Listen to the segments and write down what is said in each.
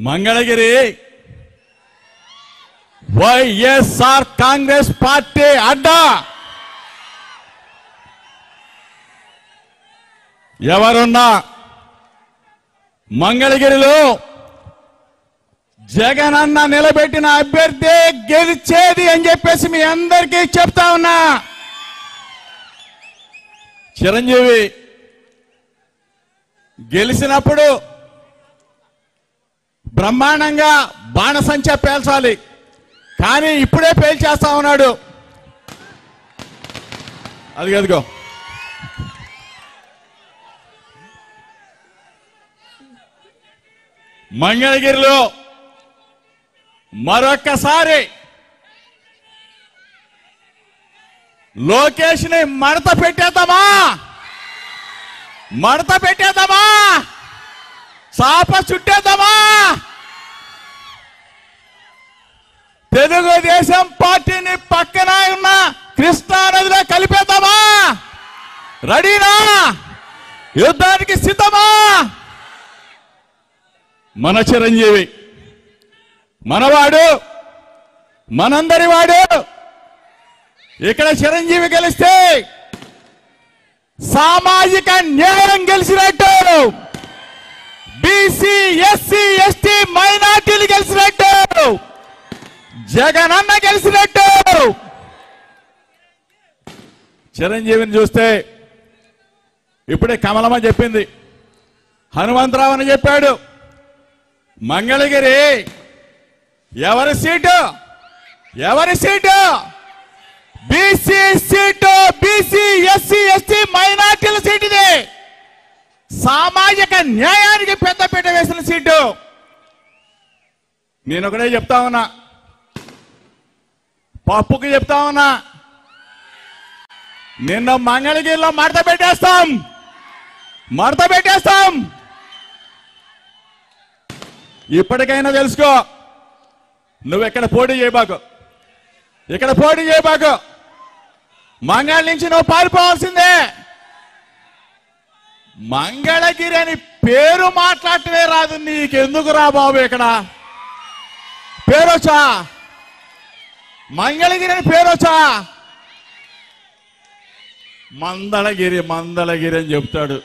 Mangalagiri YSR Congress party అడ్డా. ఎవరున్నా మంగళగిరిలో జగనన్న నిలబెట్టిన అభ్యర్థి గెలిచేది అని చెప్పేసి మీ అందరికీ చెప్తా ఉన్నా. చిరంజీవి గెలిచినప్పుడు బ్రహ్మాండంగా బాణసంచా పేల్చాలి, కానీ ఇప్పుడే పేల్చేస్తా ఉన్నాడు. అదిగో మంగళగిరిలో మరొక్కసారి లోకేష్ ని మడత పెట్టేద్దామా, చాప చుట్టేద్దామా, తెలుగుదేశం పార్టీని పక్కన ఉన్న కృష్ణా నదిలో కలిపేద్దామా? రెడీనా? యుద్ధానికి సిద్ధమా? మన చిరంజీవి మనవాడు, మనందరి వాడు. ఇక్కడ చిరంజీవి గెలిస్తే సామాజిక న్యాయం గెలిచినట్టు, బీసీ ఎస్సీ ఎస్టీ మైనార్టీలు గెలిచినట్టు, జగనన్న గెలిచినట్టు. చిరంజీవిని చూస్తే ఇప్పుడే కమలమ్మ చెప్పింది, హనుమంతరావు అని చెప్పాడు. మంగళగిరి ఎవరి seat? BC seat, BC SC ST మైనార్టీల సీటు. ఇది సామాజిక న్యాయానికి పెద్దపీట వేసిన సీటు. నేను ఒకటే చెప్తా ఉన్నా, పప్పుకి చెప్తా ఉన్నా, నిన్న మంగళగిరిలో మడత పెట్టేస్తాం. ఇప్పటికైనా తెలుసుకో, నువ్వు ఇక్కడ పోటీ చేయబాకు, మంగళ నుంచి నువ్వు పారిపోవాల్సిందే. మంగళగిరి అని పేరు మాట్లాడటమే రాదు, నీకెందుకు రా బాబు? ఇక్కడ పేరొచ్చా? మంగళగిరి అని పేరొచ్చా? మందళగిరి అని చెప్తాడు,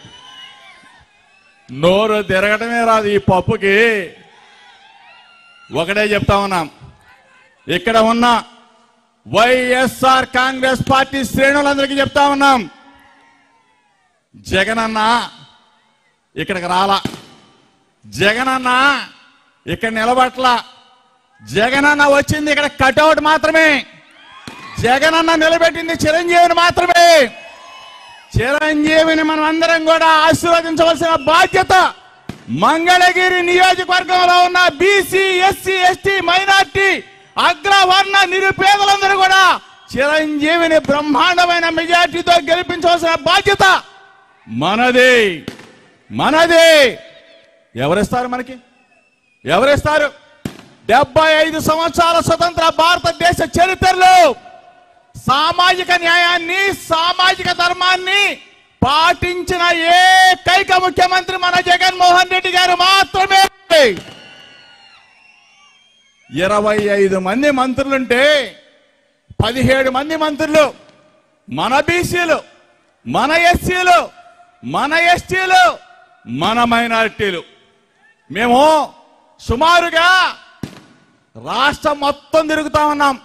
నోరు తిరగటమే రాదు ఈ పప్పుకి. ఒకటే చెప్తా ఉన్నాం, ఇక్కడ ఉన్న వైఎస్ఆర్ కాంగ్రెస్ పార్టీ శ్రేణులందరికీ చెప్తా ఉన్నాం, జగనన్న ఇక్కడికి రాలా, జగనన్న ఇక్కడ నిలబట్లా, జగనన్న వచ్చింది ఇక్కడ కటౌట్ మాత్రమే, జగనన్న నిలబెట్టింది చిరంజీవిని మాత్రమే. చిరంజీవిని మనం అందరం కూడా ఆశీర్వదించవలసిన బాధ్యత మంగళగిరి నియోజకవర్గంలో ఉన్న బీసీ ఎస్సీ ఎస్టీ మైనార్టీ అగ్రవర్ణ నిరుపేదలందరూ కూడా చిరంజీవిని బ్రహ్మాండమైన మెజార్టీతో గెలిపించవలసిన బాధ్యత మనదే. ఎవరిస్తారు మనకి? 75 సంవత్సరాల స్వతంత్ర భారతదేశ చరిత్రలో సామాజిక న్యాయాన్ని, సామాజిక ధర్మాన్ని పాటించిన ఏకైక ముఖ్యమంత్రి మన జగన్మోహన్ రెడ్డి గారు మాత్రమే. 25 మంది మంత్రులుంటే 17 మంది మంత్రులు మన బీసీలు, మన ఎస్సీలు, మన ఎస్టీలు, మన మైనారిటీలు. మేము సుమారుగా రాష్ట్రం మొత్తం తిరుగుతా ఉన్నాం.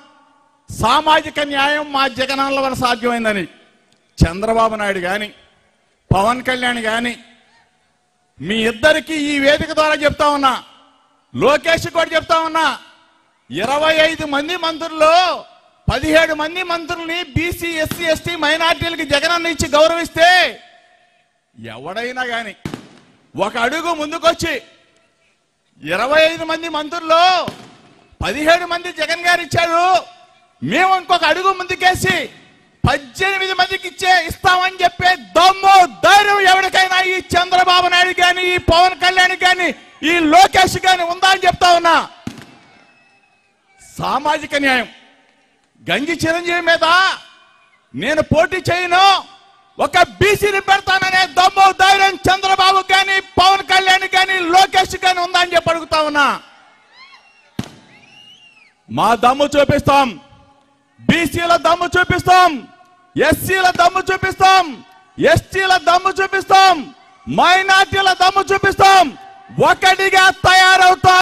సామాజిక న్యాయం మా జగనన్న వల్ల సాధ్యమైందని చంద్రబాబు నాయుడు కానీ, పవన్ కళ్యాణ్ కానీ, మీ ఇద్దరికి ఈ వేదిక ద్వారా చెప్తా ఉన్నా, లోకేష్ కూడా చెప్తా ఉన్నా, 25 మంది మంత్రుల్లో 17 మంది మంత్రుల్ని బీసీ ఎస్సీ ఎస్టీ మైనార్టీలకి జగనన్న ఇచ్చి గౌరవిస్తే ఎవడైనా కానీ ఒక అడుగు ముందుకొచ్చి 25 మంది మంత్రుల్లో 17 మంది జగన్ గారు ఇచ్చారు, మేము ఇంకొక అడుగు ముందుకేసి 18 మందికి ఇస్తామని చెప్పే దమ్ము ధైర్యం ఎవరికైనా ఈ చంద్రబాబు నాయుడు కానీ, ఈ పవన్ కళ్యాణ్ కానీ, ఈ లోకేష్ కానీ ఉందా అని చెప్తా ఉన్నా. సామాజిక న్యాయం గంజి చిరంజీవి మీద నేను పోటీ చేయను, ఒక బీసీని పెడతాననే దమ్ము ధైర్యం చంద్రబాబు కానీ పవన్ కళ్యాణ్ కానీ లోకేష్ కానీ ఉందని చెప్పి అడుగుతా ఉన్నా. మా దమ్ము చూపిస్తాం, బీసీల దమ్ము చూపిస్తాం, ఎస్సీల దమ్ము చూపిస్తాం, ఎస్టీల దమ్ము చూపిస్తాం, మైనార్టీల దమ్ము చూపిస్తాం. ఒకటిగా తయారవుతాం.